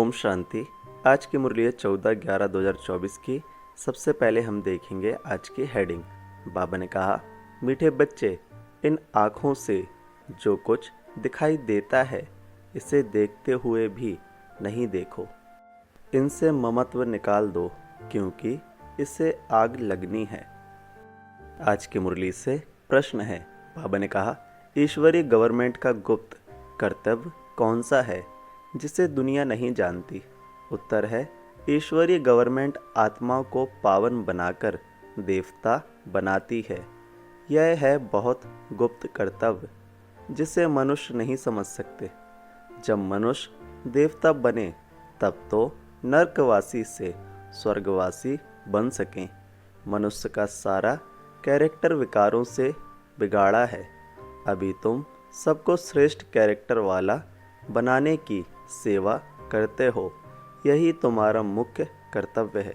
ओम शांति। आज की मुरली है 14/11/2024 की। सबसे पहले हम देखेंगे आज की हेडिंग। बाबा ने कहा, मीठे बच्चे, इन आँखों से जो कुछ दिखाई देता है इसे देखते हुए भी नहीं देखो। इनसे ममत्व निकाल दो क्योंकि इससे आग लगनी है। आज की मुरली से प्रश्न है। बाबा ने कहा, ईश्वरीय गवर्नमेंट का गुप्त कर्तव्य कौन सा है जिसे दुनिया नहीं जानती? उत्तर है, ईश्वरीय गवर्नमेंट आत्माओं को पावन बनाकर देवता बनाती है। यह है बहुत गुप्त कर्तव्य जिसे मनुष्य नहीं समझ सकते। जब मनुष्य देवता बने तब तो नरकवासी से स्वर्गवासी बन सकें। मनुष्य का सारा कैरेक्टर विकारों से बिगाड़ा है। अभी तुम सबको श्रेष्ठ कैरेक्टर वाला बनाने की सेवा करते हो। यही तुम्हारा मुख्य कर्तव्य है।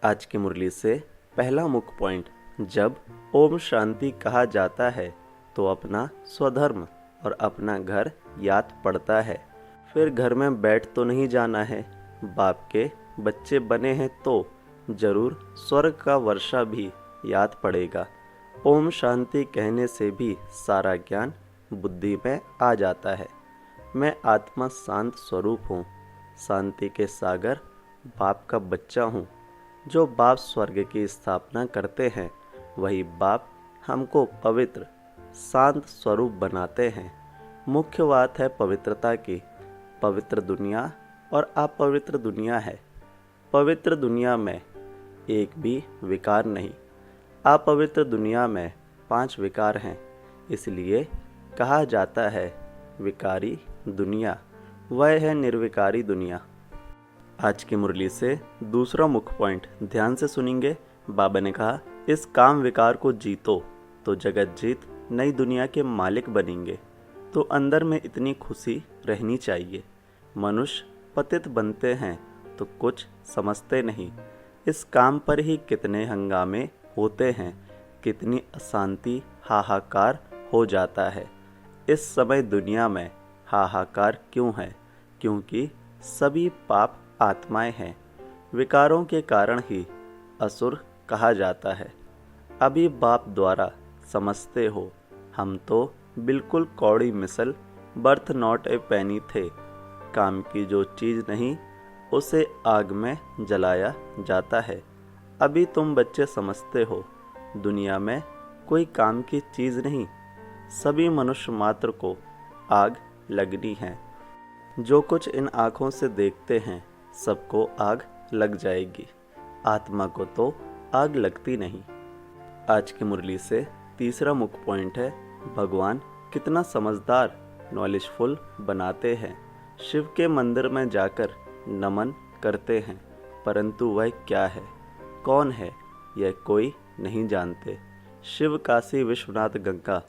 आज की मुरली से पहला मुख्य पॉइंट, जब ओम शांति कहा जाता है तो अपना स्वधर्म और अपना घर याद पड़ता है। फिर घर में बैठ तो नहीं जाना है। बाप के बच्चे बने हैं तो जरूर स्वर्ग का वर्षा भी याद पड़ेगा। ओम शांति कहने से भी सारा ज्ञान बुद्धि में आ जाता है। मैं आत्मा शांत स्वरूप हूँ, शांति के सागर बाप का बच्चा हूँ। जो बाप स्वर्ग की स्थापना करते हैं वही बाप हमको पवित्र शांत स्वरूप बनाते हैं। मुख्य बात है पवित्रता की। पवित्र दुनिया और अपवित्र दुनिया है। पवित्र दुनिया में एक भी विकार नहीं। अपवित्र दुनिया में 5 विकार हैं। इसलिए कहा जाता है विकारी दुनिया, वह है निर्विकारी दुनिया। आज की मुरली से दूसरा मुख्य पॉइंट ध्यान से सुनेंगे। बाबा ने कहा, इस काम विकार को जीतो तो जगत जीत नई दुनिया के मालिक बनेंगे। तो अंदर में इतनी खुशी रहनी चाहिए। मनुष्य पतित बनते हैं तो कुछ समझते नहीं। इस काम पर ही कितने हंगामे होते हैं, कितनी अशांति हाहाकार हो जाता है। इस समय दुनिया में हाहाकार क्यों है? क्योंकि सभी पाप आत्माएं हैं। विकारों के कारण ही असुर कहा जाता है। अभी बाप द्वारा समझते हो, हम तो बिल्कुल कौड़ी मिसल बर्थ नॉट ए पेनी थे। काम की जो चीज़ नहीं उसे आग में जलाया जाता है। अभी तुम बच्चे समझते हो, दुनिया में कोई काम की चीज़ नहीं, सभी मनुष्य मात्र को आग लगनी है। जो कुछ इन आँखों से देखते हैं सबको आग लग जाएगी। आत्मा को तो आग लगती नहीं। आज की मुरली से तीसरा मुख्य पॉइंट है, भगवान कितना समझदार नॉलेजफुल बनाते हैं। शिव के मंदिर में जाकर नमन करते हैं, परंतु वह क्या है, कौन है, यह कोई नहीं जानते। शिव काशी विश्वनाथ गंगा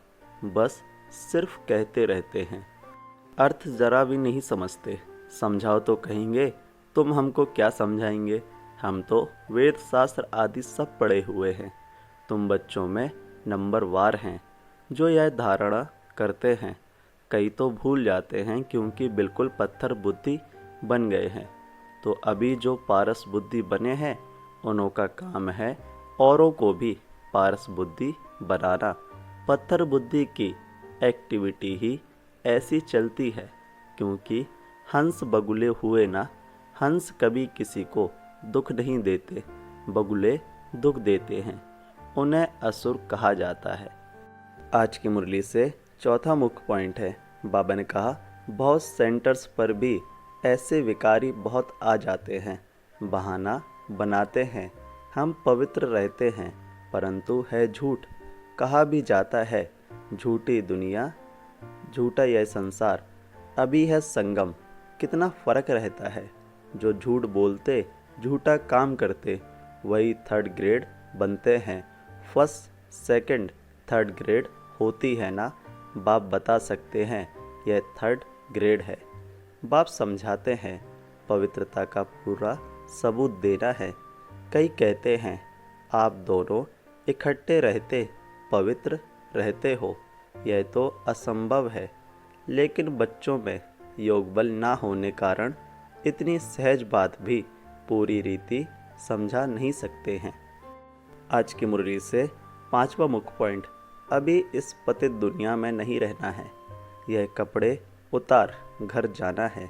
बस सिर्फ कहते रहते हैं, अर्थ जरा भी नहीं समझते। समझाओ तो कहेंगे तुम हमको क्या समझाएंगे, हम तो वेद शास्त्र आदि सब पढ़े हुए हैं। तुम बच्चों में नंबर वार हैं जो यह धारणा करते हैं। कई तो भूल जाते हैं क्योंकि बिल्कुल पत्थर बुद्धि बन गए हैं। तो अभी जो पारस बुद्धि बने हैं उन्हों का काम है औरों को भी पारस बुद्धि बनाना। पत्थर बुद्धि की एक्टिविटी ही ऐसी चलती है क्योंकि हंस बगुले हुए ना। हंस कभी किसी को दुख नहीं देते, बगुले दुख देते हैं, उन्हें असुर कहा जाता है। आज की मुरली से चौथा मुख्य पॉइंट है। बाबा ने कहा, बहुत सेंटर्स पर भी ऐसे विकारी बहुत आ जाते हैं। बहाना बनाते हैं हम पवित्र रहते हैं, परंतु है झूठ। कहा भी जाता है झूठी दुनिया झूठा यह संसार। अभी है संगम। कितना फर्क रहता है। जो झूठ बोलते झूठा काम करते वही थर्ड ग्रेड बनते हैं। फर्स्ट सेकंड थर्ड ग्रेड होती है ना। बाप बता सकते हैं यह थर्ड ग्रेड है। बाप समझाते हैं पवित्रता का पूरा सबूत देना है। कई कहते हैं आप दोनों इकट्ठे रहते पवित्र रहते हो, यह तो असंभव है। लेकिन बच्चों में योग बल ना होने कारण इतनी सहज बात भी पूरी रीति समझा नहीं सकते हैं। आज की मुरली से 5वां मुख्य पॉइंट, अभी इस पतित दुनिया में नहीं रहना है, यह कपड़े उतार घर जाना है।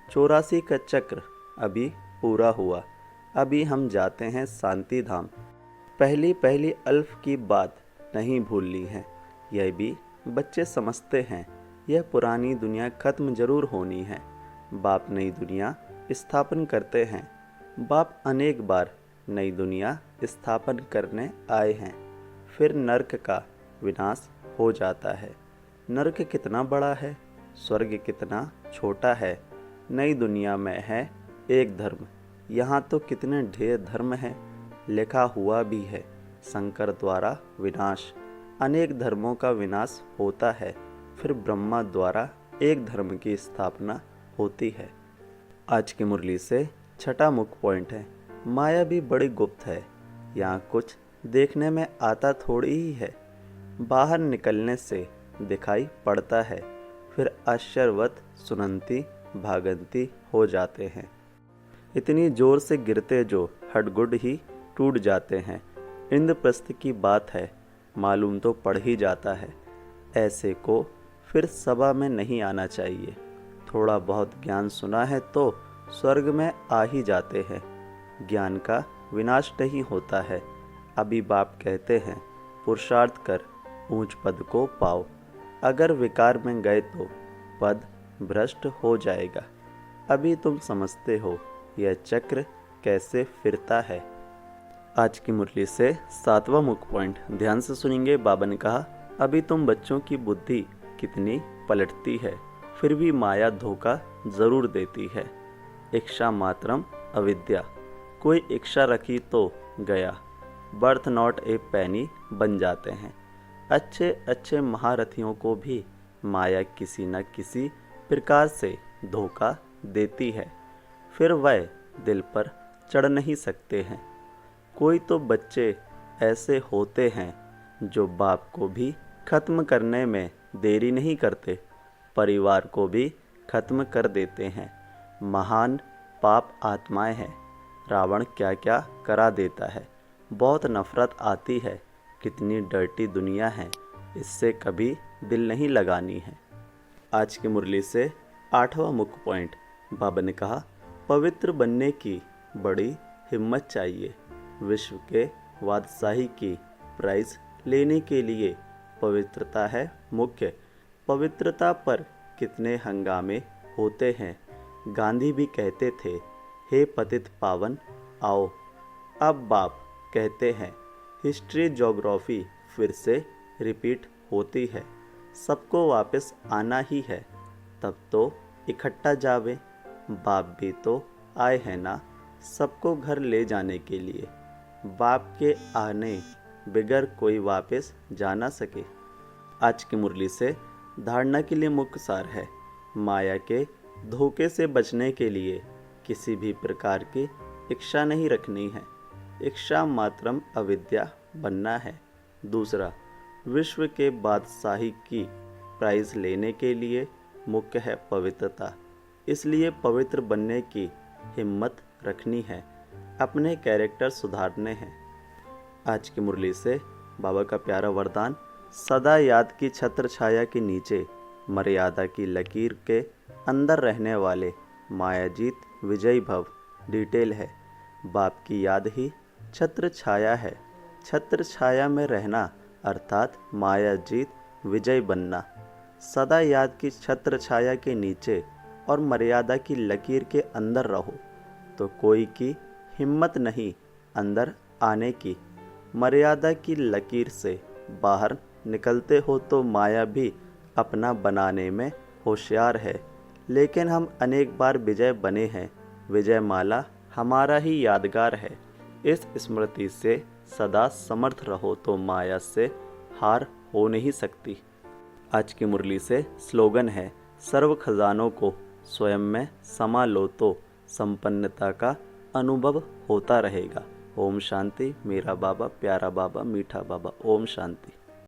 84 का चक्र अभी पूरा हुआ, अभी हम जाते हैं शांति धाम। पहली पहली अल्फ की बात नहीं भूलनी है, यह भी बच्चे समझते हैं। यह पुरानी दुनिया खत्म जरूर होनी है। बाप नई दुनिया स्थापन करते हैं। बाप अनेक बार नई दुनिया स्थापन करने आए हैं, फिर नरक का विनाश हो जाता है। नरक कितना बड़ा है, स्वर्ग कितना छोटा है। नई दुनिया में है एक धर्म, यहाँ तो कितने ढेर धर्म हैं। लिखा हुआ भी है, शंकर द्वारा विनाश। अनेक धर्मों का विनाश होता है, फिर ब्रह्मा द्वारा एक धर्म की स्थापना होती है। आज की मुरली से 6वां मुख्य पॉइंट है, माया भी बड़ी गुप्त है, यहाँ कुछ देखने में आता थोड़ी ही है। बाहर निकलने से दिखाई पड़ता है, फिर आश्चर्यवत सुनंती भागंती हो जाते हैं। इतनी जोर से गिरते जो हडगुड ही टूट जाते हैं। इंद्रप्रस्थ की बात है, मालूम तो पड़ ही जाता है। ऐसे को फिर सभा में नहीं आना चाहिए। थोड़ा बहुत ज्ञान सुना है तो स्वर्ग में आ ही जाते हैं। ज्ञान का विनाश नहीं होता है। अभी बाप कहते हैं, पुरुषार्थ कर ऊंच पद को पाओ। अगर विकार में गए तो पद भ्रष्ट हो जाएगा। अभी तुम समझते हो यह चक्र कैसे फिरता है। आज की मुरली से 7वां मुख्य पॉइंट ध्यान से सुनेंगे। बाबा ने कहा, अभी तुम बच्चों की बुद्धि कितनी पलटती है, फिर भी माया धोखा जरूर देती है। इच्छा मात्रम अविद्या, कोई इच्छा रखी तो गया, बर्थ नॉट ए पैनी बन जाते हैं। अच्छे अच्छे महारथियों को भी माया किसी न किसी प्रकार से धोखा देती है, फिर वह दिल पर चढ़ नहीं सकते हैं। कोई तो बच्चे ऐसे होते हैं जो बाप को भी खत्म करने में देरी नहीं करते, परिवार को भी खत्म कर देते हैं। महान पाप आत्माएं हैं, रावण क्या क्या करा देता है। बहुत नफरत आती है, कितनी डर्टी दुनिया है, इससे कभी दिल नहीं लगानी है। आज की मुरली से 8वां मुख्य पॉइंट, बाबा ने कहा, पवित्र बनने की बड़ी हिम्मत चाहिए। विश्व के बादशाही की प्राइज लेने के लिए पवित्रता है मुख्य। पवित्रता पर कितने हंगामे होते हैं। गांधी भी कहते थे, हे पतित पावन आओ। अब बाप कहते हैं, हिस्ट्री ज्योग्राफी फिर से रिपीट होती है, सबको वापस आना ही है। तब तो इकट्ठा जावे। बाप भी तो आए हैं ना, सबको घर ले जाने के लिए। बाप के आने बगैर कोई वापस जा ना सके। आज की मुरली से धारणा के लिए मुख्य सार है, माया के धोखे से बचने के लिए किसी भी प्रकार की इच्छा नहीं रखनी है। इच्छा मात्रम अविद्या बनना है। दूसरा, विश्व के बादशाही की प्राइज लेने के लिए मुख्य है पवित्रता। इसलिए पवित्र बनने की हिम्मत रखनी है, अपने कैरेक्टर सुधारने हैं। आज की मुरली से बाबा का प्यारा वरदान, सदा याद की छत्र छाया के नीचे मर्यादा की लकीर के अंदर रहने वाले मायाजीत विजयी भव। डिटेल है, बाप की याद ही छत्र छाया है। छत्र छाया में रहना अर्थात मायाजीत विजय बनना। सदा याद की छत्र छाया के नीचे और मर्यादा की लकीर के अंदर रहो तो कोई की हिम्मत नहीं अंदर आने की। मर्यादा की लकीर से बाहर निकलते हो तो माया भी अपना बनाने में होशियार है, लेकिन हम अनेक बार विजय बने हैं। विजय माला हमारा ही यादगार है। इस स्मृति से सदा समर्थ रहो तो माया से हार हो नहीं सकती। आज की मुरली से स्लोगन है, सर्व खजानों को स्वयं में समा लो तो संपन्नता का अनुभव होता रहेगा। ओम शांति। मेरा बाबा, प्यारा बाबा, मीठा बाबा। ओम शांति।